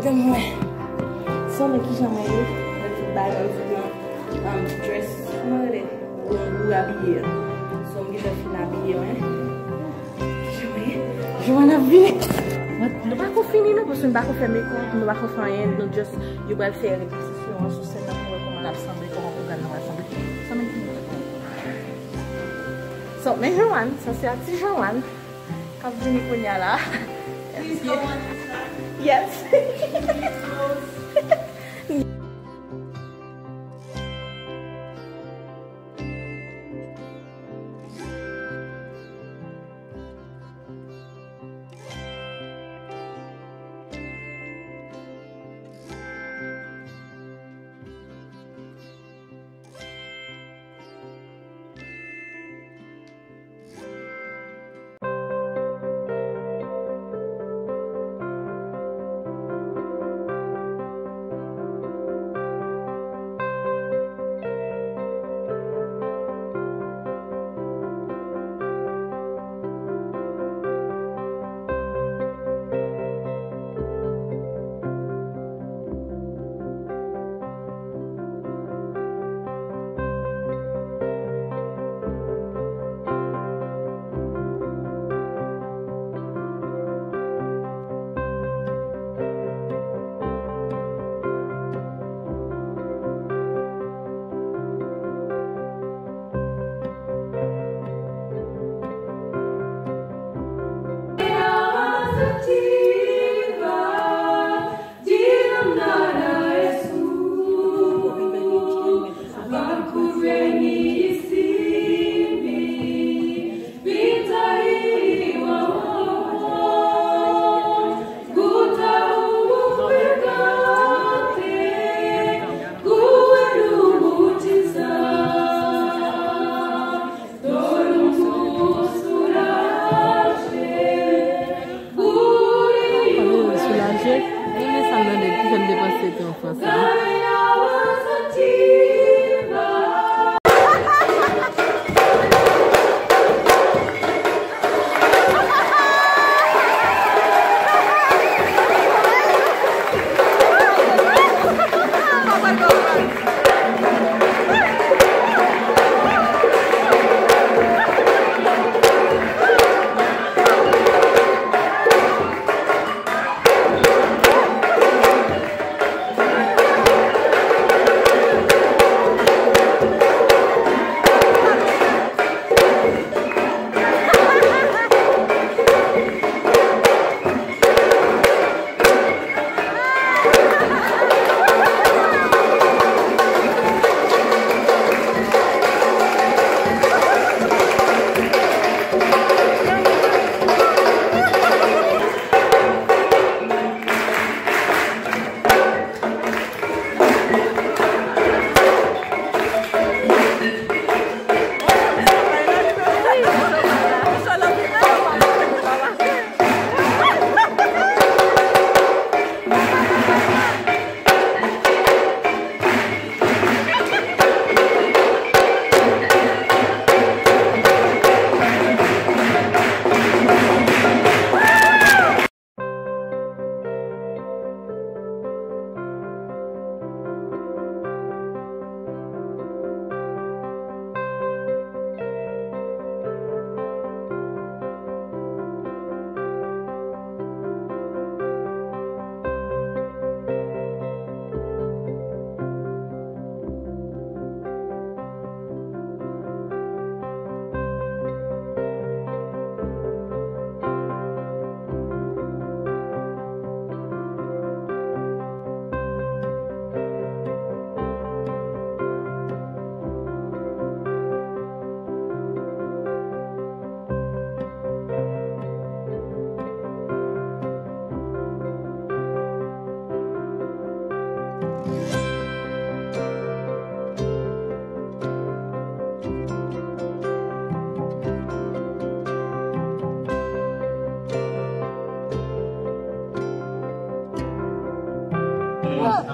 côté moi. Ça, mais qui jamais eu, le bail dress, comment elle est, ou habillé. Ça, je suis habillé, je vais habiller. Nous ne pouvons pas finir, parce que nous ne pouvons pas faire mes comptes, nous ne pouvons pas faire rien, nous juste, nous allons faire répétition sur scène pour comment l'assembler, comment on regarde l'assembler. Ça m'a dit. So, mais Joanne, ça c'est un petit Joanne. Quand vous venez pour là. Yes.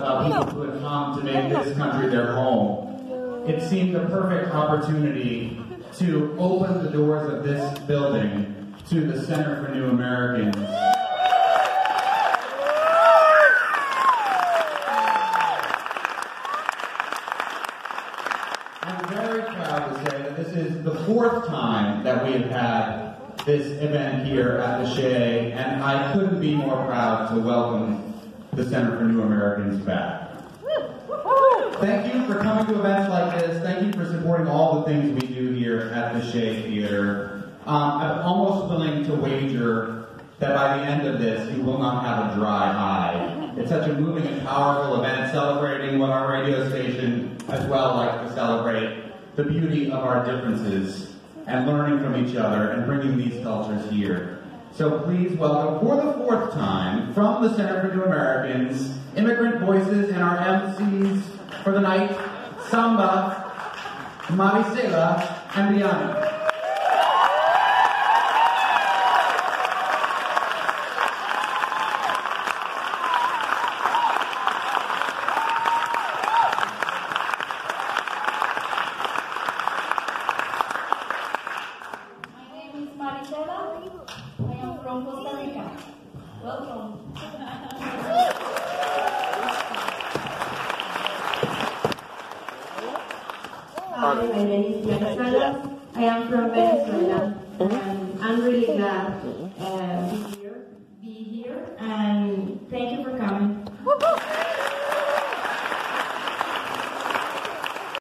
about people who had come to make this country their home. It seemed the perfect opportunity to open the doors of this building to the Center for New Americans. very proud to say that this is the 4th time that we have had this event here at the Shea, and I couldn't be more proud to welcome the Center for New Americans back. Thank you for coming to events like this. Thank you for supporting all the things we do here at the Shea Theater. I'm almost willing to wager that by the end of this, you will not have a dry eye. It's such a moving and powerful event celebrating what our radio station as well likes to celebrate, the beauty of our differences and learning from each other and bringing these cultures here. So please welcome for the 4th time from the Center for New Americans, Immigrant Voices and our MCs for the night, Samba, Maricela, and Liana. Hi, my name is Venezuela. I am from Venezuela, and I'm really glad to be here, and thank you for coming.